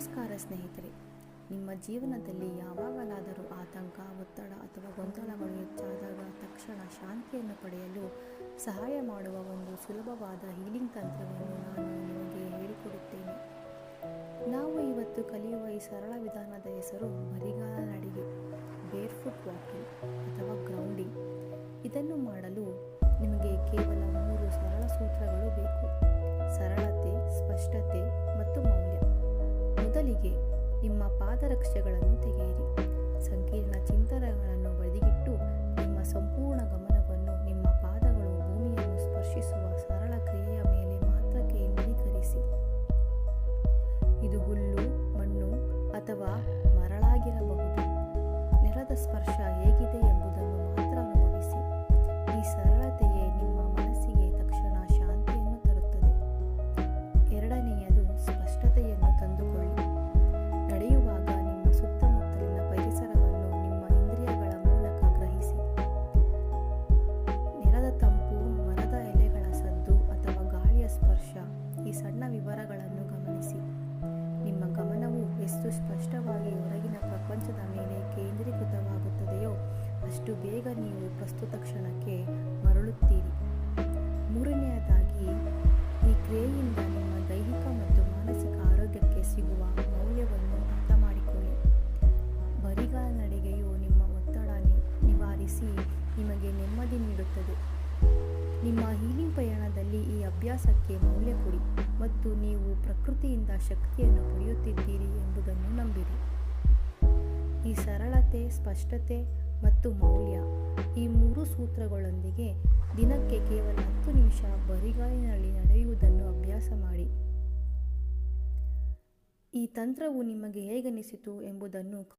ನಮಸ್ಕಾರ ಸ್ನೇಹಿತರೆ. ನಿಮ್ಮ ಜೀವನದಲ್ಲಿ ಯಾವಾಗಲಾದರೂ ಆತಂಕ, ಒತ್ತಡ ಅಥವಾ ಗೊಂದಲಗಳು ಹೆಚ್ಚಾದಾಗ ತಕ್ಷಣ ಶಾಂತಿಯನ್ನು ಪಡೆಯಲು ಸಹಾಯ ಮಾಡುವ ಒಂದು ಸುಲಭವಾದ ಹೀಲಿಂಗ್ ತಂತ್ರವನ್ನು ನಾನು ನಿಮಗೆ ಹೇಳಿಕೊಡುತ್ತೇನೆ. ನಾವು ಇವತ್ತು ಕಲಿಯುವ ಈ ಸರಳ ವಿಧಾನದ ಹೆಸರು ಬರಿಗಾಲ ನಡಿಗೆ, ಬೇರ್ಫುಟ್ ವಾಕಿಂಗ್ ಅಥವಾ ಗ್ರೌಂಡಿಂಗ್. ಇದನ್ನು ಮಾಡಲು ನಿಮಗೆ ಕೇವಲ 3 ಸರಳ ಸೂತ್ರಗಳು ಬೇಕು: ಸರಳತೆ, ಸ್ಪಷ್ಟತೆ ಮತ್ತು ಮೌಲ್ಯ. ಮೊದಲಿಗೆ ನಿಮ್ಮ ಪಾದರಕ್ಷೆಗಳನ್ನು ತೆಗೆಯಿರಿ. ಸಂಕೀರ್ಣ ಚಿಂತನೆಗಳನ್ನು ಬದಿಗಿಟ್ಟು ನಿಮ್ಮ ಸಂಪೂರ್ಣ ಗಮನವನ್ನು ನಿಮ್ಮ ಪಾದಗಳು ಭೂಮಿಯನ್ನು ಸ್ಪರ್ಶಿಸುವ ಸರಳ ಕ್ರಿಯೆಯ ಮೇಲೆ ಮಾತ್ರ ಕೇಂದ್ರೀಕರಿಸಿ. ಇದು ಹುಲ್ಲು, ಮಣ್ಣು ಅಥವಾ ಮರಳಾಗಿರಬಹುದು. ನೆಲದ ಸ್ಪರ್ಶ ಹೇಗಿದೆ ಎಂಬುದನ್ನು ಮಾತ್ರ ಅನುಭವಿಸಿ. ಈ ಸರಳತೆಯೇ ನಿಮ್ಮ ಮನಸ್ಸಿಗೆ ತಕ್ಷಣ ಶಾಂತಿಯನ್ನು ತರುತ್ತದೆ. ಎರಡನೆಯದು ಸ್ಪಷ್ಟತೆಯನ್ನು ತಂದುಕೊಳ್ಳಿ. ನಡೆಯುವಾಗ ನಿಮ್ಮ ಸುತ್ತಮುತ್ತಲಿನ ಪರಿಸರವನ್ನು ನಿಮ್ಮ ಇಂದ್ರಿಯಗಳ ಮೂಲಕ ಗ್ರಹಿಸಿ. ನೆಲದ ತಂಪು, ಮರದ ಎಲೆಗಳ ಸದ್ದು ಅಥವಾ ಗಾಳಿಯ ಸ್ಪರ್ಶ, ಈ ಸಣ್ಣ ವಿವರಗಳನ್ನು ಗಮನಿಸಿ. ನಿಮ್ಮ ಗಮನವು ಎಷ್ಟು ಸ್ಪಷ್ಟವಾಗಿ ಹೊರಗಿನ ಪ್ರಪಂಚದ ಮೇಲೆ ಕೇಂದ್ರೀಕೃತವಾಗುತ್ತದೆಯೋ ಅಷ್ಟು ಬೇಗ ನೀವು ಪ್ರಸ್ತುತ ಕ್ಷಣಕ್ಕೆ ಮರಳುತ್ತೀರಿ. ಮೂರನೆಯದಾಗಿ, ಈ ಕ್ರಿಯೆಯಿಂದ ನಿಮ್ಮ ದೈಹಿಕ ಮತ್ತು ಮಾನಸಿಕ ಆರೋಗ್ಯಕ್ಕೆ ಸಿಗುವ ಮೌಲ್ಯವನ್ನು ಅರ್ಥ ಮಾಡಿಕೊಳ್ಳಿ. ಬರಿಗಾಲ ನಡಿಗೆಯು ನಿಮ್ಮ ಒತ್ತಡ ನಿವಾರಿಸಿ ನಿಮಗೆ ನೆಮ್ಮದಿ ನೀಡುತ್ತದೆ. ನಿಮ್ಮ ಹೀಲಿಂಗ್ ಪಯಣದಲ್ಲಿ ಈ ಅಭ್ಯಾಸಕ್ಕೆ ಮೌಲ್ಯ ಕೊಡಿ ಮತ್ತು ನೀವು ಪ್ರಕೃತಿಯಿಂದ ಶಕ್ತಿಯನ್ನು ಪಡೆಯುತ್ತಿದ್ದೀರಿ ಎಂಬುದನ್ನು ನಂಬಿರಿ. ಈ ಸರಳತೆ, ಸ್ಪಷ್ಟತೆ ಮತ್ತು ಮೌಲ್ಯ, ಈ 3 ಸೂತ್ರಗಳೊಂದಿಗೆ ದಿನಕ್ಕೆ ಕೇವಲ 10 ನಿಮಿಷ ಬರಿಗಾಲಿನಲ್ಲಿ ನಡೆಯುವುದನ್ನು ಅಭ್ಯಾಸ ಮಾಡಿ. ಈ ತಂತ್ರವು ನಿಮಗೆ ಹೇಗನಿಸಿತು ಎಂಬುದನ್ನು